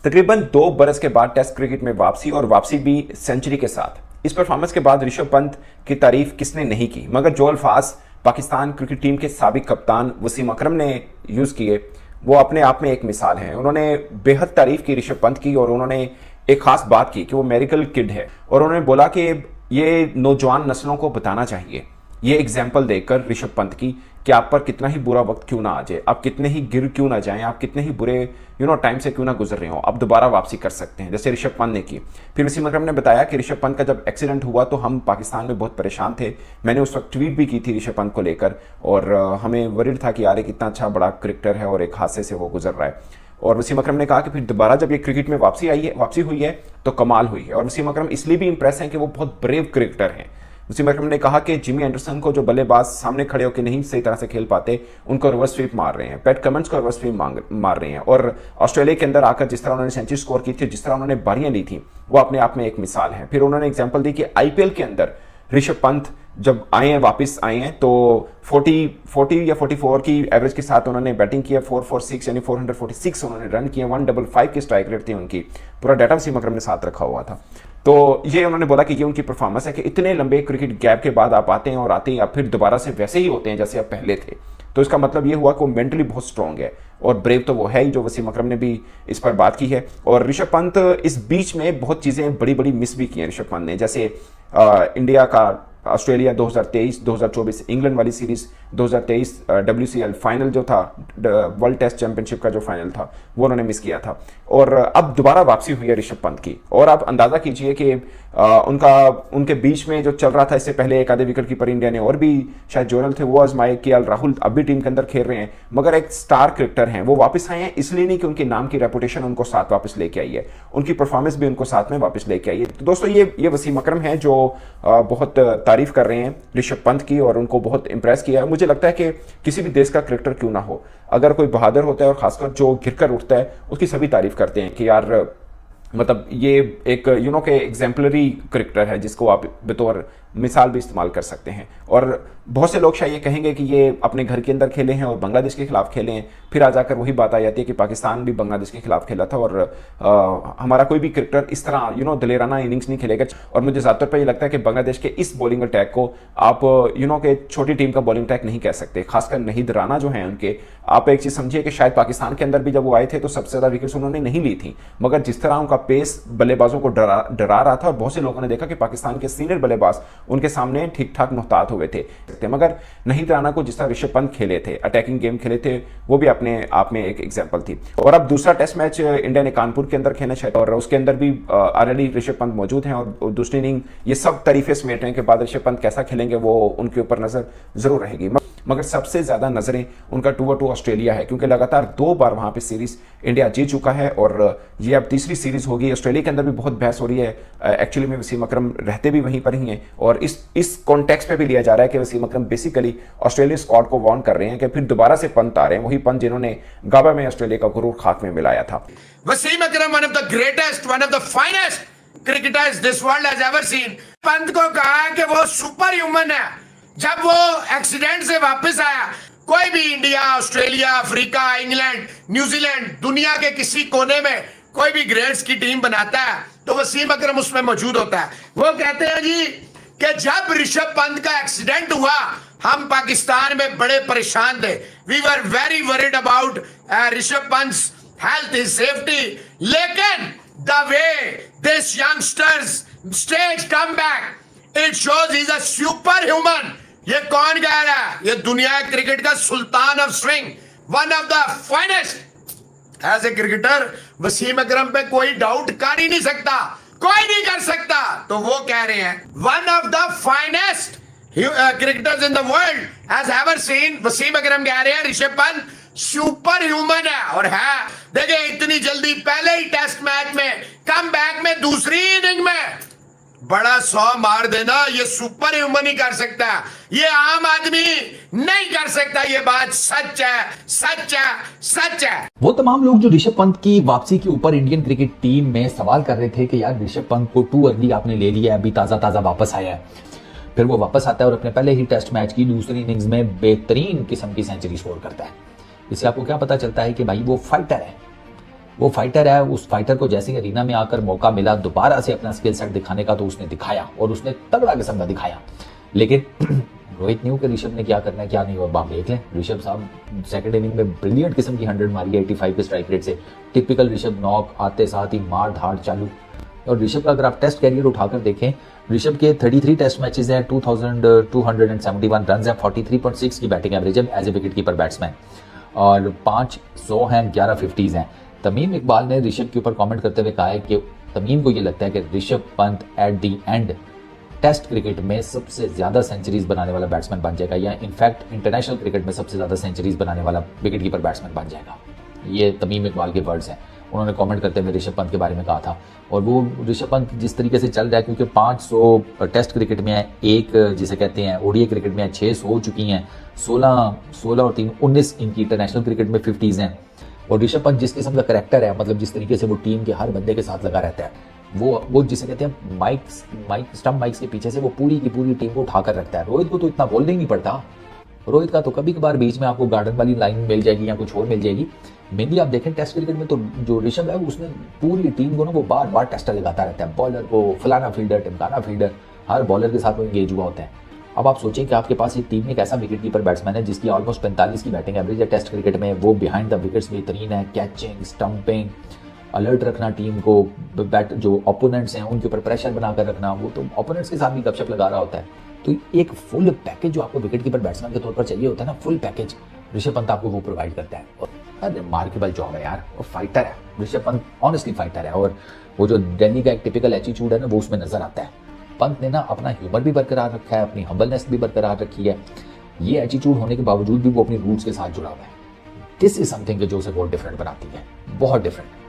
तकरीबन 2 बरस के बाद टेस्ट क्रिकेट में वापसी और वापसी भी सेंचुरी के साथ। इस परफॉर्मेंस के बाद ऋषभ पंत की तारीफ किसने नहीं की, मगर जो अल्फाज पाकिस्तान क्रिकेट टीम के साबिक कप्तान वसीम अकरम ने यूज़ किए वो अपने आप में एक मिसाल है। उन्होंने बेहद तारीफ की ऋषभ पंत की और उन्होंने एक खास बात की कि वो मेरिकल किड है और उन्होंने बोला कि ये नौजवान नस्लों को बताना चाहिए, ये एग्जाम्पल देकर ऋषभ पंत की कि आप पर कितना ही बुरा वक्त क्यों ना आ जाए, आप कितने ही गिर क्यों ना जाएं, आप कितने ही बुरे टाइम से क्यों ना गुजर रहे हो, आप दोबारा वापसी कर सकते हैं, जैसे ऋषभ पंत ने की। फिर वसीम अकरम ने बताया कि ऋषभ पंत का जब एक्सीडेंट हुआ तो हम पाकिस्तान में बहुत परेशान थे। मैंने उस वक्त ट्वीट भी की थी ऋषभ पंत को लेकर और हमें वरीड था कि यार कितना अच्छा बड़ा क्रिकेटर है और एक हादसे से वो गुजर रहा है। और वसीम अकरम ने कहा कि फिर दोबारा जब ये क्रिकेट में वापसी हुई है तो कमाल हुई है। और वसीम अकरम इसलिए भी इंप्रेस हैं कि वो बहुत ब्रेव क्रिकेटर हैं। वसीम अकरम ने कहा कि जिमी एंडरसन को जो बल्लेबाज सामने खड़े होकर नहीं सही तरह से खेल पाते उनको रिवर्स स्वीप मार रहे हैं, पैट कमिंस को रिवर्स स्वीप मार रहे हैं। और ऑस्ट्रेलिया के अंदर आकर जिस तरह उन्होंने सेंचुरी स्कोर की थी, जिस तरह उन्होंने बारियां ली थी, वो अपने आप में एक मिसाल है। फिर उन्होंने एग्जाम्पल दी कि आईपीएल के अंदर ऋषभ पंत जब वापस आए हैं तो 40 या 44 की एवरेज के साथ उन्होंने बैटिंग किया, 446 यानी 446 उन्होंने रन किए, 155 की स्ट्राइक रेट थी उनकी। पूरा डाटा वसीम अकरम ने साथ रखा हुआ था। तो ये उन्होंने बोला कि ये उनकी परफॉर्मेंस है कि इतने लंबे क्रिकेट गैप के बाद आप आते हैं और आते ही आप फिर दोबारा से वैसे ही होते हैं जैसे आप पहले थे। तो इसका मतलब ये हुआ कि वो मेंटली बहुत स्ट्रांग है और ब्रेव तो वो है ही, जो वसीम अकरम ने भी इस पर बात की है। और ऋषभ पंत इस बीच में बहुत चीज़ें बड़ी बड़ी मिस भी की हैं ऋषभ पंत ने, जैसे इंडिया का ऑस्ट्रेलिया 2023, 2024 इंग्लैंड वाली सीरीज, 2023 WCL फाइनल जो था, वर्ल्ड टेस्ट चैंपियनशिप का जो फाइनल था वो उन्होंने मिस किया था। और अब दोबारा वापसी हुई है ऋषभ पंत की। और आप अंदाजा कीजिए कि उनके बीच में जो चल रहा था इससे पहले एक आधे विकेट कीपर इंडिया ने और भी शायद जोरल थे वो आजमाए, केएल राहुल अब भी टीम के अंदर खेल रहे हैं, मगर एक स्टार क्रिकेटर हैं वो वापस आए हैं इसलिए नहीं कि उनके नाम की रेपुटेशन उनको साथ वापस लेके आई है, उनकी परफॉर्मेंस भी उनको साथ में वापस लेके आई है। तो दोस्तों ये वसीम अकरम है जो बहुत तारीफ कर रहे हैं ऋषभ पंत की और उनको बहुत इंप्रेस किया है। मुझे लगता है कि किसी भी देश का क्रिकेटर क्यों ना हो, अगर कोई बहादुर होता है और खासकर जो गिरकर उठता है उसकी सभी तारीफ करते हैं कि यार मतलब ये एक के एग्जाम्पलरी क्रिकेटर है जिसको आप बतौर मिसाल भी इस्तेमाल कर सकते हैं। और बहुत से लोग शायद ये कहेंगे कि ये अपने घर के अंदर खेले हैं और बांग्लादेश के खिलाफ खेले हैं, फिर आ जाकर वही बात आ जाती है कि पाकिस्तान भी बांग्लादेश के खिलाफ खेला था और हमारा कोई भी क्रिकेटर इस तरह दलेराना इनिंग्स नहीं खेलेगा। और मुझे ज़्यादातर पर ये लगता है कि बांग्लादेश के इस बॉलिंग अटैक को आप के छोटी टीम का बॉलिंग अटैक नहीं कह सकते, खासकर नहीद राना जो है उनके। आप एक चीज़ समझिए कि शायद पाकिस्तान के अंदर भी जब वो आए थे तो सबसे ज़्यादा विकेट्स उन्होंने नहीं ली थी, मगर जिस तरह उनका पेस बल्लेबाजों को डरा रहा था और बहुत से लोगों ने देखा कि पाकिस्तान के सीनियर बल्लेबाज उनके सामने ठीक ठाक मुहतात हुए थे। मगर नहीद राना को जिस तरह ऋषभ पंत खेले थे, अटैकिंग गेम खेले थे, वो भी अपने आप में एक एग्जांपल थी। और अब दूसरा टेस्ट मैच इंडिया ने कानपुर के अंदर खेलना चाहिए और उसके अंदर भी ऑलरेडी ऋषभ पंत मौजूद हैं और दूसरी इनिंग ये सब तारीफें समेटने के बाद ऋषभ पंत कैसा खेलेंगे वो उनके ऊपर नजर जरूर रहेगी। मगर सबसे ज्यादा नजरें उनका 2-2 ऑस्ट्रेलिया है, क्योंकि लगातार 2 बार वहां पे सीरीज इंडिया जीत चुका है और ये अब तीसरी सीरीज होगी। ऑस्ट्रेलिया के अंदर भी बहुत बहस हो रही है, एक्चुअली में वसीम अकरम रहते भी वहीं पर ही हैं और इस कॉन्टेक्स्ट पे भी लिया जा रहा है कि वसीम अकरम बेसिकली ऑस्ट्रेलिया स्क्वाड को वार्न कर रहे हैं कि फिर दोबारा से पंत आ रहे हैं, वही पंत जिन्होंने गाबा में ऑस्ट्रेलिया का गुरूर खाक में मिलाया था। Wasim Akram one of the greatest, one of the finest cricketers this world has ever seen. Pant को कहा कि वो सुपर ह्यूमन है। जब वो एक्सीडेंट से वापस आया, कोई भी India, Australia, Africa, England, New Zealand, दुनिया के किसी कोने में कोई भी ग्रेट्स की टीम बनाता है तो वसीम अकरम उसमें मौजूद होता है। वो कहते हैं जी कि जब ऋषभ पंत का एक्सीडेंट हुआ हम पाकिस्तान में बड़े परेशान थे, we were very worried about Rishabh Pant's health, his safety, लेकिन the way this youngsters stage come back it shows he is a super human. ये कौन कह रहा है? ये दुनिया क्रिकेट का sultan of swing, one of the finest. As a cricketer Wasim Akram पे कोई डाउट कर ही नहीं सकता, कोई नहीं कर सकता। तो वो कह रहे हैं one of the finest cricketers in the world has ever seen. Wasim Akram कह रहे हैं ऋषभ पंत सुपर ह्यूमन है और है। देखिए इतनी जल्दी पहले ही टेस्ट मैच में, कम बैक में, दूसरी इनिंग में बड़ा 100 मार देना, ये सुपर ह्यूमन ही कर सकता है, ये आम आदमी नहीं कर सकता। ये बात सच है, सच है, सच है। वो तमाम लोग जो ऋषभ पंत की वापसी के ऊपर इंडियन क्रिकेट टीम में सवाल कर रहे थे कि यार ऋषभ पंत को टू अर्ली आपने ले लिया है, अभी ताजा वापस आया है, फिर वो वापस आता है और अपने पहले ही टेस्ट मैच की दूसरी इनिंग्स में बेहतरीन किस्म की सेंचुरी स्कोर करता है। इससे आपको क्या पता चलता है कि भाई वो फाइटर है, वो फाइटर है, उस फाइटर को जैसे ही अरीना में आकर मौका मिला दोबारा से अपना स्किल सेट दिखाने का तो उसने दिखाया और उसने तगड़ा किस्म का दिखाया। लेकिन रोहित न्यू के ऋषभ ने क्या करना है क्या नहीं हुआ, आप देख लें। ऋषभ साहब सेकंड इनिंग में ब्रिलियंट किस्म की 100 मारी 85 के स्ट्राइक रेट से, टिपिकल ऋषभ नॉक आते साथ ही मार धाड़ चालू। और ऋषभ का अगर आप टेस्ट कैरियर उठाकर देखें, ऋषभ के 33 टेस्ट मैचेस हैं, 2271 रन हैं, 43.6 की बैटिंग एवरेज है as a wicket keeper batsman, और 500 हैं, 11 50s हैं। तमीम इकबाल ने ऋषभ के ऊपर कमेंट करते हुए कहा है कि तमीम को ये लगता है कि Rishabh Pant at the end test cricket में सबसे ज्यादा सेंचुरीज बनाने वाला बैट्समैन बन जाएगा, या इनफैक्ट इंटरनेशनल क्रिकेट में सबसे ज्यादा सेंचुरीज बनाने वाला विकेट कीपर बैट्समैन बन जाएगा। ये तमीम इकबाल के वर्ड्स हैं, उन्होंने कमेंट करते हुए ऋषभ पंत के बारे में कहा था। और वो ऋषभ पंत जिस तरीके से चल रहा है, क्योंकि 500 टेस्ट क्रिकेट में है, एक जिसे कहते हैं ओडीआई क्रिकेट में 600 हो चुकी हैं, 16 और 3 19 इनकी इंटरनेशनल क्रिकेट में 50s हैं। और ऋषभ पंत जिस किस्म का करेक्टर है, मतलब जिस तरीके से वो टीम के हर बंदे के साथ लगा रहता है, वो जिसे कहते हैं स्टंप माइक्स के पीछे से वो पूरी की पूरी टीम को उठाकर रखता है। रोहित को तो इतना बोलने ही नहीं पड़ता, रोहित का तो कभी कभार बीच में आपको गार्डन वाली लाइन मिल जाएगी या कुछ और मिल जाएगी। मेनली आप देखें टेस्ट क्रिकेट में तो जो ऋषभ है उसने पूरी टीम को ना वो बार बार टेस्टर लगाता रहता है, बॉलर को फलाना फील्डर टिमकाना फील्डर, हर बॉलर के साथ वो इंगेज हुआ होता है। अब आप सोचें कि आपके पास एक टीम में एक ऐसा विकेट कीपर बैट्समैन है जिसकी ऑलमोस्ट 45 की बैटिंग एवरेज है टेस्ट क्रिकेट में, वो बिहाइंड द विकेट्स बेहतरीन है, कैचिंग स्टंपिंग, अलर्ट रखना टीम को, बैट जो ओपोनेंट्स हैं उनके ऊपर प्रेशर बनाकर रखना, वो तो ओपोनेंट्स के साथ भी गपशप लगा रहा होता है। तो एक फुल पैकेज जो आपको विकेट कीपर बैट्समैन के तौर पर चाहिए होता है ना, फुल पैकेज, ऋषभ पंत आपको वो प्रोवाइड करता है। और रिमार्केबल जॉब है यार, वो फाइटर है ऋषभ पंत, ऑनेस्टली फाइटर है। और वो जो दिल्ली का एक टिपिकल एटीट्यूड है ना, वो उसमें नजर आता है। पंत ने ना अपना ह्यूमर भी बरकरार रखा है, अपनी हम्बलनेस भी बरकरार रखी है। ये एटीट्यूड होने के बावजूद भी वो अपनी रूट्स के साथ जुड़ा हुआ है। दिस इज समथिंग जो उसे बहुत डिफरेंट बनाती है, बहुत डिफरेंट।